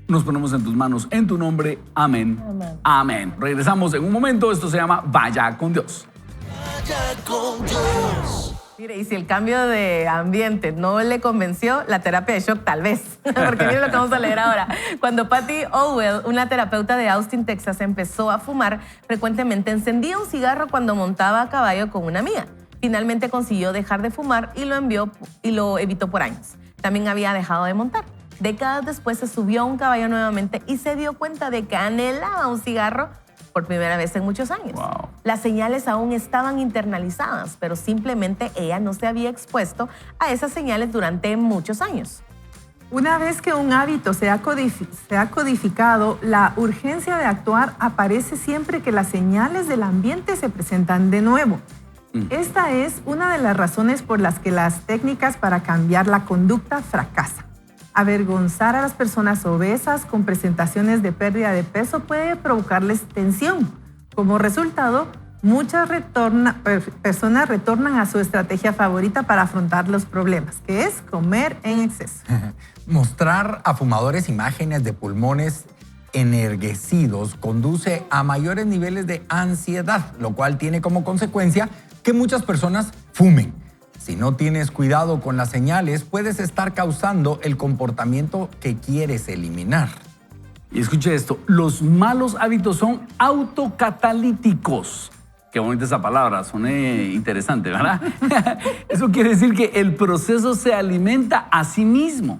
Nos ponemos en tus manos, en tu nombre. Amén. Amén. Amén. Regresamos en un momento. Esto se llama Vaya con Dios. Vaya con Dios. Mire, y si el cambio de ambiente no le convenció, la terapia de shock tal vez. Porque mire lo que vamos a leer ahora. Cuando Patty Owell, una terapeuta de Austin, Texas, empezó a fumar, frecuentemente encendía un cigarro cuando montaba a caballo con una amiga. Finalmente consiguió dejar de fumar y lo evitó por años. También había dejado de montar. Décadas después se subió a un caballo nuevamente y se dio cuenta de que anhelaba un cigarro por primera vez en muchos años. Wow. Las señales aún estaban internalizadas, pero simplemente ella no se había expuesto a esas señales durante muchos años. Una vez que un hábito se ha codificado, la urgencia de actuar aparece siempre que las señales del ambiente se presentan de nuevo. Esta es una de las razones por las que las técnicas para cambiar la conducta fracasan. Avergonzar a las personas obesas con presentaciones de pérdida de peso puede provocarles tensión. Como resultado, muchas personas retornan a su estrategia favorita para afrontar los problemas, que es comer en exceso. Mostrar a fumadores imágenes de pulmones ennervecidos conduce a mayores niveles de ansiedad, lo cual tiene como consecuencia que muchas personas fumen. Si no tienes cuidado con las señales, puedes estar causando el comportamiento que quieres eliminar. Y escuche esto, los malos hábitos son autocatalíticos. Qué bonita esa palabra, suena interesante, ¿verdad? Eso quiere decir que el proceso se alimenta a sí mismo.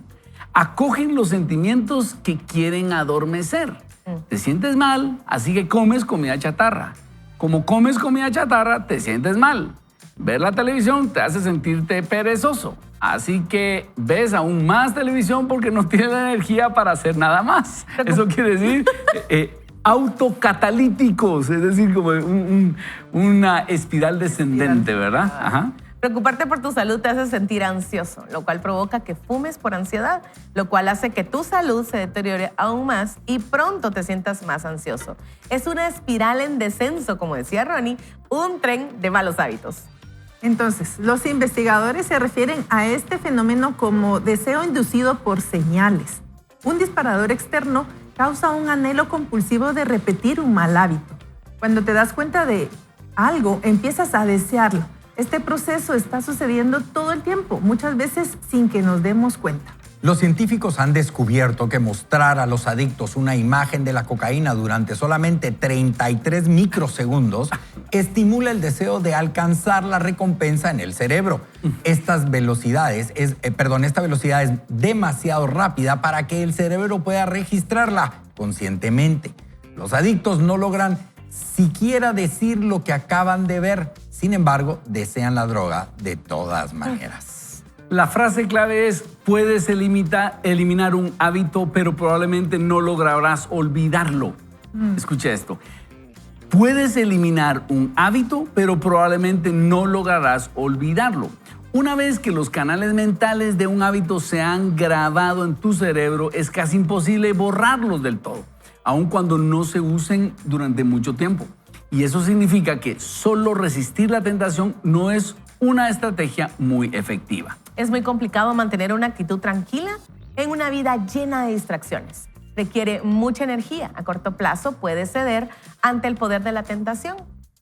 Acogen los sentimientos que quieren adormecer. Te sientes mal, así que comes comida chatarra. Como comes comida chatarra, te sientes mal. Ver la televisión te hace sentirte perezoso. Así que ves aún más televisión porque no tienes la energía para hacer nada más. Eso quiere decir autocatalíticos, es decir, como una espiral descendente, ¿verdad? Ajá. Preocuparte por tu salud te hace sentir ansioso, lo cual provoca que fumes por ansiedad, lo cual hace que tu salud se deteriore aún más y pronto te sientas más ansioso. Es una espiral en descenso, como decía Ronnie, un tren de malos hábitos. Entonces, los investigadores se refieren a este fenómeno como deseo inducido por señales. Un disparador externo causa un anhelo compulsivo de repetir un mal hábito. Cuando te das cuenta de algo, empiezas a desearlo. Este proceso está sucediendo todo el tiempo, muchas veces sin que nos demos cuenta. Los científicos han descubierto que mostrar a los adictos una imagen de la cocaína durante solamente 33 microsegundos estimula el deseo de alcanzar la recompensa en el cerebro. Esta velocidad es demasiado rápida para que el cerebro pueda registrarla conscientemente. Los adictos no logran siquiera decir lo que acaban de ver. Sin embargo, desean la droga de todas maneras. La frase clave es, puedes eliminar un hábito, pero probablemente no lograrás olvidarlo. Escucha esto. Puedes eliminar un hábito, pero probablemente no lograrás olvidarlo. Una vez que los canales mentales de un hábito se han grabado en tu cerebro, es casi imposible borrarlos del todo, aun cuando no se usen durante mucho tiempo. Y eso significa que solo resistir la tentación no es una estrategia muy efectiva. Es muy complicado mantener una actitud tranquila en una vida llena de distracciones. Requiere mucha energía. A corto plazo puede ceder ante el poder de la tentación.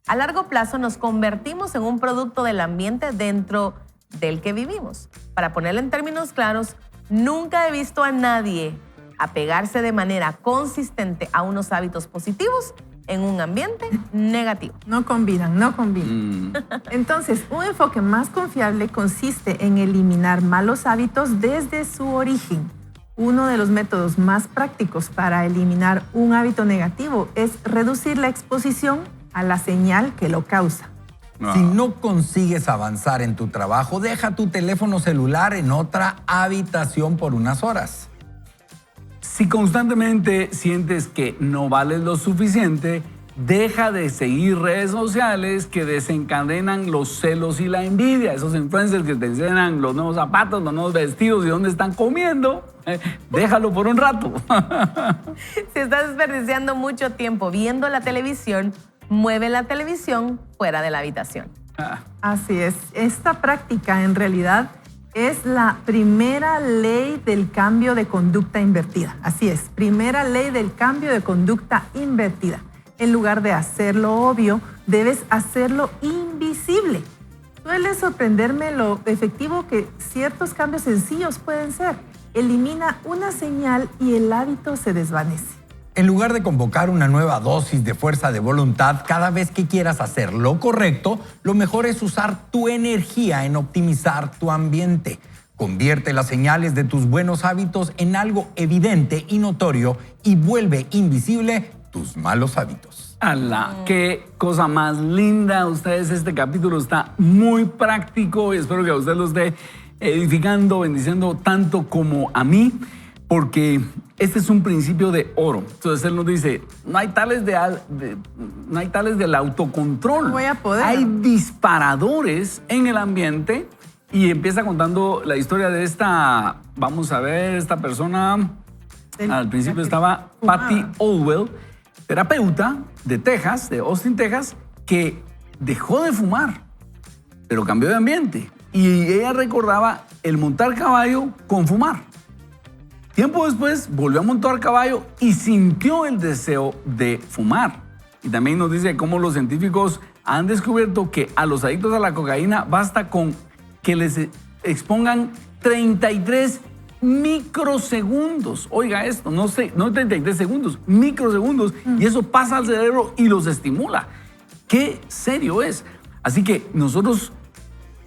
A largo plazo nos convertimos en un producto del ambiente dentro del que vivimos. Para ponerlo en términos claros, nunca he visto a nadie apegarse de manera consistente a unos hábitos positivos en un ambiente negativo. No combinan. Entonces, un enfoque más confiable consiste en eliminar malos hábitos desde su origen. Uno de los métodos más prácticos para eliminar un hábito negativo es reducir la exposición a la señal que lo causa. Si no consigues avanzar en tu trabajo, deja tu teléfono celular en otra habitación por unas horas. Si constantemente sientes que no vales lo suficiente, deja de seguir redes sociales que desencadenan los celos y la envidia. Esos influencers que te enseñan los nuevos zapatos, los nuevos vestidos y dónde están comiendo. Déjalo por un rato. Si estás desperdiciando mucho tiempo viendo la televisión, mueve la televisión fuera de la habitación. Así es. Esta práctica en realidad es la primera ley del cambio de conducta invertida. Así es, primera ley del cambio de conducta invertida. En lugar de hacerlo obvio, debes hacerlo invisible. Suele sorprenderme lo efectivo que ciertos cambios sencillos pueden ser. Elimina una señal y el hábito se desvanece. En lugar de convocar una nueva dosis de fuerza de voluntad cada vez que quieras hacer lo correcto, lo mejor es usar tu energía en optimizar tu ambiente. Convierte las señales de tus buenos hábitos en algo evidente y notorio y vuelve invisible tus malos hábitos. ¡Hala! ¡Qué cosa más linda! Ustedes, este capítulo está muy práctico y espero que a usted lo esté edificando, bendiciendo tanto como a mí, porque este es un principio de oro. Entonces él nos dice, no hay tales del autocontrol. No voy a poder. Hay disparadores en el ambiente y empieza contando la historia de esta, vamos a ver, esta persona. Al principio estaba Patty Olwell, terapeuta de Texas, de Austin, Texas, que dejó de fumar, pero cambió de ambiente. Y ella recordaba el montar caballo con fumar. Tiempo después volvió a montar caballo y sintió el deseo de fumar. Y también nos dice cómo los científicos han descubierto que a los adictos a la cocaína basta con que les expongan 33 microsegundos. Oiga esto, no 33 segundos, microsegundos. Y eso pasa al cerebro y los estimula. ¿Qué serio es? Así que nosotros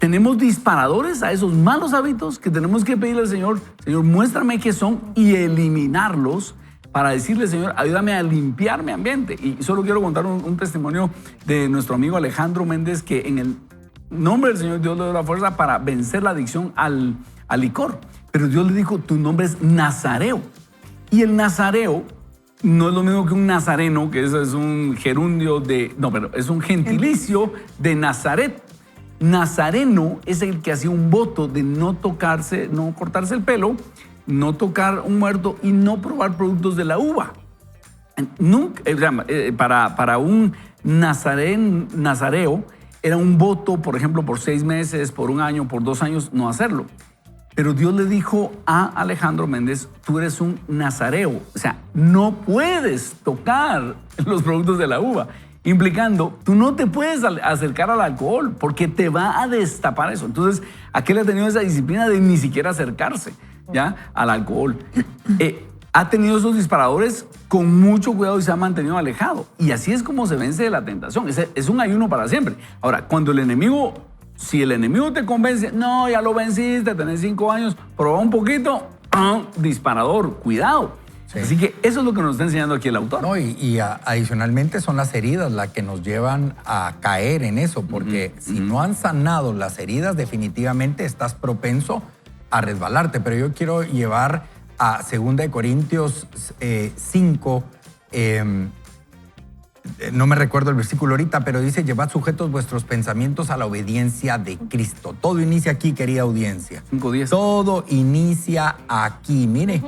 tenemos disparadores a esos malos hábitos que tenemos que pedirle al Señor, Señor, muéstrame qué son y eliminarlos para decirle, Señor, ayúdame a limpiar mi ambiente. Y solo quiero contar un testimonio de nuestro amigo Alejandro Méndez, que en el nombre del Señor Dios le dio la fuerza para vencer la adicción al licor. Pero Dios le dijo, tu nombre es Nazareo. Y el nazareo no es lo mismo que un nazareno, que eso es un gerundio pero es un gentilicio de Nazaret. Nazareno es el que hacía un voto de no tocarse, no cortarse el pelo, no tocar un muerto y no probar productos de la uva. Nunca, para un nazareo era un voto, por ejemplo, por 6 meses, por 1 año, por 2 años, no hacerlo. Pero Dios le dijo a Alejandro Méndez, tú eres un nazareo, o sea, no puedes tocar los productos de la uva, implicando, tú no te puedes acercar al alcohol porque te va a destapar eso. Entonces, aquel ha tenido esa disciplina de ni siquiera acercarse, ¿ya?, al alcohol. Ha tenido esos disparadores con mucho cuidado y se ha mantenido alejado. Y así es como se vence de la tentación. Es un ayuno para siempre. Ahora, si el enemigo te convence, no, ya lo venciste, tenés 5 años, probá un poquito, disparador, cuidado. Sí. Así que eso es lo que nos está enseñando aquí el autor. No, y adicionalmente son las heridas las que nos llevan a caer en eso, porque si no han sanado las heridas, definitivamente estás propenso a resbalarte. Pero yo quiero llevar a 2 Corintios 5, no me recuerdo el versículo ahorita, pero dice, llevad sujetos vuestros pensamientos a la obediencia de Cristo. Todo inicia aquí, querida audiencia. 5:10. Todo inicia aquí, mire,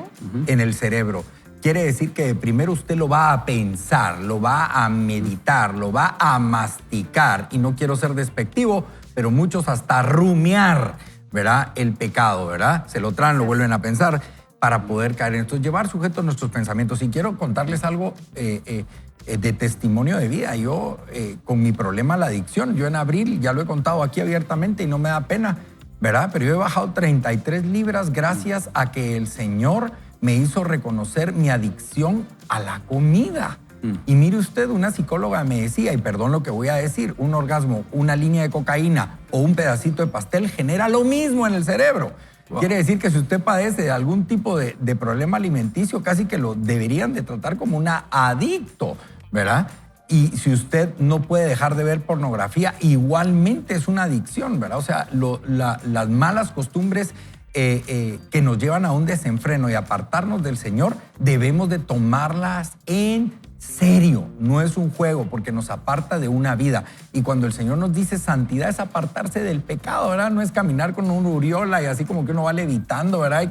en el cerebro. Quiere decir que primero usted lo va a pensar, lo va a meditar, lo va a masticar. Y no quiero ser despectivo, pero muchos hasta rumiar, ¿verdad?, el pecado, ¿verdad? Se lo traen, lo vuelven a pensar para poder caer en esto. Llevar sujetos nuestros pensamientos. Y quiero contarles algo de testimonio de vida. Yo, con mi problema, la adicción, yo en abril, ya lo he contado aquí abiertamente y no me da pena, ¿verdad? Pero yo he bajado 33 libras gracias a que el Señor me hizo reconocer mi adicción a la comida. Y mire usted, una psicóloga me decía, y perdón lo que voy a decir, un orgasmo, una línea de cocaína o un pedacito de pastel genera lo mismo en el cerebro. Wow. Quiere decir que si usted padece de algún tipo de problema alimenticio, casi que lo deberían de tratar como un adicto, ¿verdad? Y si usted no puede dejar de ver pornografía, igualmente es una adicción, ¿verdad? O sea, las malas costumbres que nos llevan a un desenfreno y apartarnos del Señor, debemos de tomarlas en serio. No es un juego, porque nos aparta de una vida. Y cuando el Señor nos dice santidad, es apartarse del pecado, ¿verdad? No es caminar con una uriola y así como que uno va levitando, ¿verdad?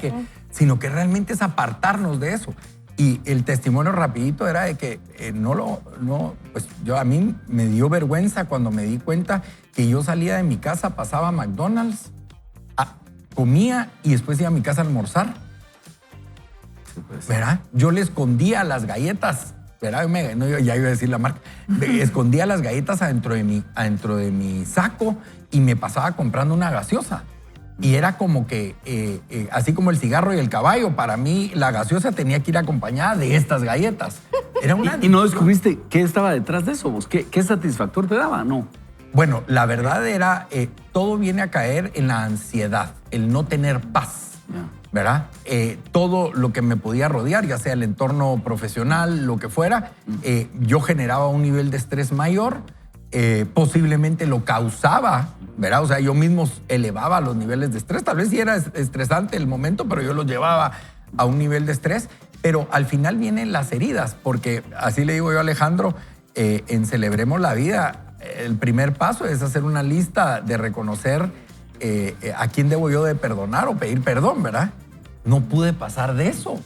Sino que realmente es apartarnos de eso. Y el testimonio rapidito era de que a mí me dio vergüenza cuando me di cuenta que yo salía de mi casa, pasaba a McDonald's, comía y después iba a mi casa a almorzar. ¿Verdad? Yo le escondía las galletas, ¿verdad? Ya iba a decir la marca. Escondía las galletas adentro de mi saco y me pasaba comprando una gaseosa. Y era como que, así como el cigarro y el caballo, para mí la gaseosa tenía que ir acompañada de estas galletas. Era una ¿Y no descubriste qué estaba detrás de eso? ¿Qué satisfactor te daba? No. Bueno, la verdad era, todo viene a caer en la ansiedad, el no tener paz, ¿verdad? Todo lo que me podía rodear, ya sea el entorno profesional, lo que fuera, yo generaba un nivel de estrés mayor, posiblemente lo causaba, ¿verdad? O sea, yo mismo elevaba los niveles de estrés. Tal vez sí era estresante el momento, pero yo los llevaba a un nivel de estrés. Pero al final vienen las heridas, porque así le digo yo a Alejandro, en Celebremos la Vida, el primer paso es hacer una lista de reconocer a quién debo yo de perdonar o pedir perdón, ¿verdad? No pude pasar de eso.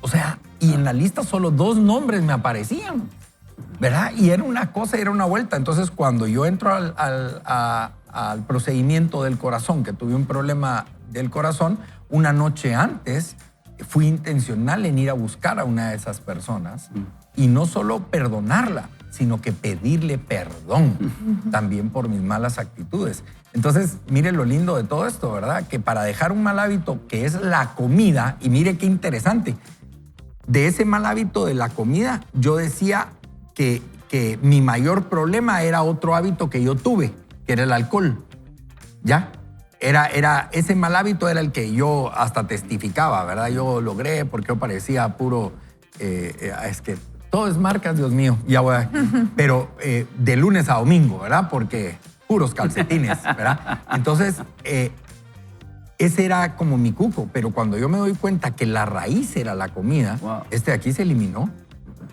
O sea, y en la lista solo 2 nombres me aparecían, ¿verdad? Y era una cosa y era una vuelta. Entonces, cuando yo entro al procedimiento del corazón, que tuve un problema del corazón, una noche antes fui intencional en ir a buscar a una de esas personas y no solo perdonarla, sino que pedirle perdón también por mis malas actitudes. Entonces, mire lo lindo de todo esto, ¿verdad? Que para dejar un mal hábito que es la comida, y mire qué interesante, de ese mal hábito de la comida, yo decía que mi mayor problema era otro hábito que yo tuve, que era el alcohol, ¿ya? Ese mal hábito era el que yo hasta testificaba, ¿verdad? Yo logré porque yo parecía puro, es que todo es marcas, Dios mío, ya voy a, pero de lunes a domingo, ¿verdad? Porque puros calcetines, ¿verdad? Entonces, ese era como mi cuco, pero cuando yo me doy cuenta que la raíz era la comida, Wow. este de aquí se eliminó.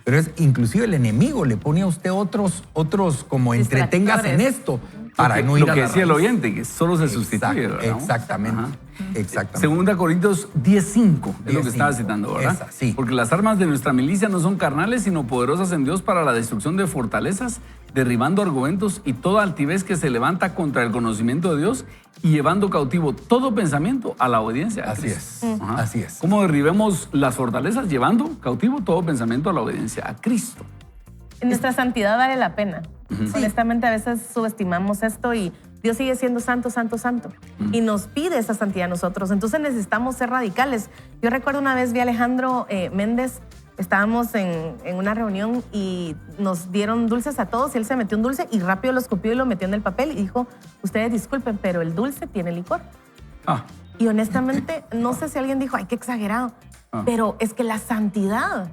Pero es inclusive el enemigo le pone a usted otros como entreténgase en esto para no ir lo a que la decía el raíz. oyente, que solo se sustituye, ¿verdad? Exactamente. Ajá. Exactamente. Segunda Corintios 10:5 es lo que 10:5, estaba citando, ¿verdad? esa, sí. Porque las armas de nuestra milicia no son carnales, sino poderosas en Dios para la destrucción de fortalezas, derribando argumentos y toda altivez que se levanta contra el conocimiento de Dios y llevando cautivo todo pensamiento a la obediencia a Así Cristo. es. Ajá. Así es. ¿Cómo derribemos las fortalezas? Llevando cautivo todo pensamiento a la obediencia a Cristo. Nuestra santidad vale la pena. Honestamente, a veces subestimamos esto y Dios sigue siendo santo, santo, santo. Y nos pide esa santidad a nosotros. Entonces necesitamos ser radicales. Yo recuerdo una vez vi a Alejandro Méndez, estábamos en una reunión y nos dieron dulces a todos y él se metió un dulce y rápido lo escupió y lo metió en el papel y dijo, ustedes disculpen, pero el dulce tiene licor. Ah, Y honestamente, no sé si alguien dijo, ay, qué exagerado, pero es que la santidad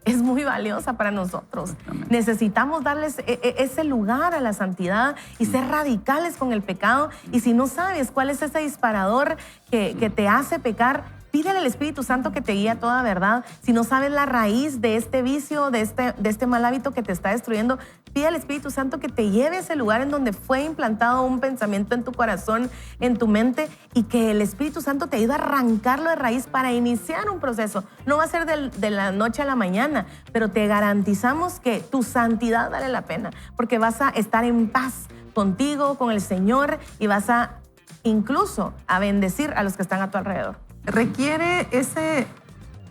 es muy valiosa para nosotros. Exactamente. Necesitamos darles ese lugar a la santidad y ser radicales con el pecado. Y si no sabes cuál es ese disparador que te hace pecar, pídele al Espíritu Santo que te guíe a toda verdad. Si no sabes la raíz de este vicio, de este mal hábito que te está destruyendo, pide al Espíritu Santo que te lleve a ese lugar en donde fue implantado un pensamiento en tu corazón, en tu mente, y que el Espíritu Santo te ayude a arrancarlo de raíz para iniciar un proceso. No va a ser de la noche a la mañana, pero te garantizamos que tu santidad vale la pena, porque vas a estar en paz contigo, con el Señor, y vas a incluso a bendecir a los que están a tu alrededor. Requiere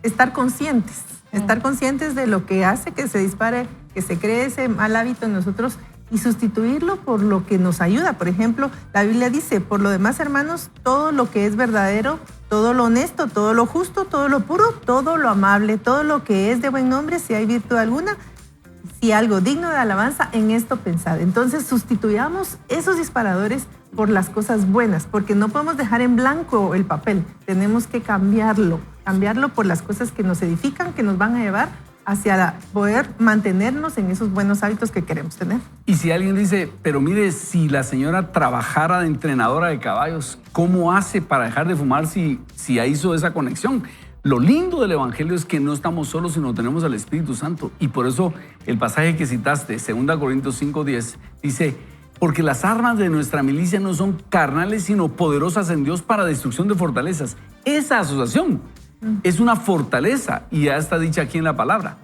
estar conscientes de lo que hace que se dispare, que se cree ese mal hábito en nosotros y sustituirlo por lo que nos ayuda. Por ejemplo, la Biblia dice, por lo demás, hermanos, todo lo que es verdadero, todo lo honesto, todo lo justo, todo lo puro, todo lo amable, todo lo que es de buen nombre, si hay virtud alguna, si algo digno de alabanza, en esto pensad. Entonces, sustituyamos esos disparadores por las cosas buenas, porque no podemos dejar en blanco el papel. Tenemos que cambiarlo por las cosas que nos edifican, que nos van a llevar hacia poder mantenernos en esos buenos hábitos que queremos tener. Y si alguien dice, pero mire, si la señora trabajara de entrenadora de caballos, ¿cómo hace para dejar de fumar si hizo esa conexión? Lo lindo del Evangelio es que no estamos solos, sino tenemos al Espíritu Santo. Y por eso el pasaje que citaste, 2 Corintios 5:10, dice, porque las armas de nuestra milicia no son carnales, sino poderosas en Dios para destrucción de fortalezas. Esa asociación es una fortaleza y ya está dicha aquí en la palabra.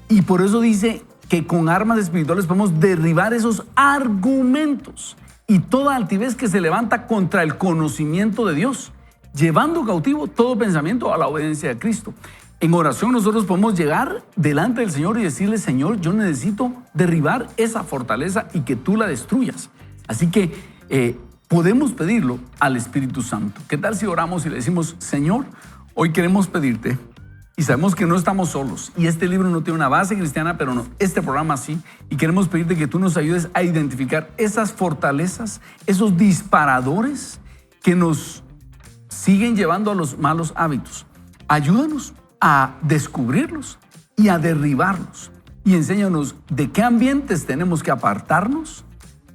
Y por eso dice que con armas espirituales podemos derribar esos argumentos y toda altivez que se levanta contra el conocimiento de Dios, llevando cautivo todo pensamiento a la obediencia de Cristo. En oración nosotros podemos llegar delante del Señor y decirle, Señor, yo necesito derribar esa fortaleza y que tú la destruyas. Así que podemos pedirlo al Espíritu Santo. ¿Qué tal si oramos y le decimos, Señor, hoy queremos pedirte, y sabemos que no estamos solos, y este libro no tiene una base cristiana, pero no, este programa sí, y queremos pedirte que tú nos ayudes a identificar esas fortalezas, esos disparadores que nos siguen llevando a los malos hábitos. Ayúdanos a descubrirlos y a derribarlos. Y enséñanos de qué ambientes tenemos que apartarnos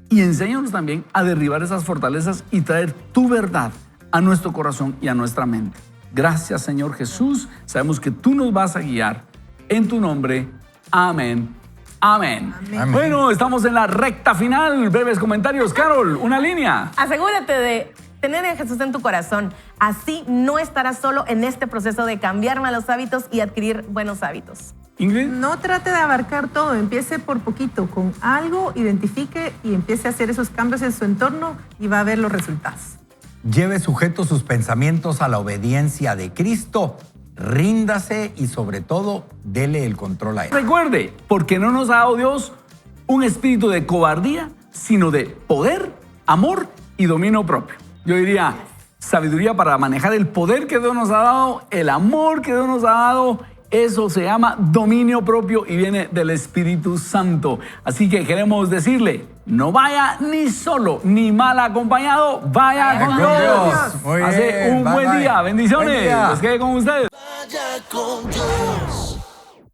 y enséñanos también a derribar esas fortalezas y traer tu verdad a nuestro corazón y a nuestra mente. Gracias, Señor Jesús. Sabemos que tú nos vas a guiar. En tu nombre. Amén. Amén. Amén. Bueno, estamos en la recta final. Breves comentarios. Carol, una línea. Asegúrate de tener a Jesús en tu corazón. Así no estarás solo en este proceso de cambiar malos hábitos y adquirir buenos hábitos. Ingrid. No trate de abarcar todo, empiece por poquito, con algo, identifique y empiece a hacer esos cambios en su entorno y va a ver los resultados. Lleve sujetos sus pensamientos a la obediencia de Cristo. Ríndase y sobre todo, dele el control a Él. Recuerde, porque no nos ha dado Dios un espíritu de cobardía, sino de poder, amor y dominio propio. Yo diría, sabiduría para manejar el poder que Dios nos ha dado, el amor que Dios nos ha dado. Eso se llama dominio propio y viene del Espíritu Santo. Así que queremos decirle, no vaya ni solo ni mal acompañado, vaya con Dios. Muy Hace bien, un bye, buen bye. día. Bendiciones. Buen día. Les quede con ustedes. Vaya con Dios.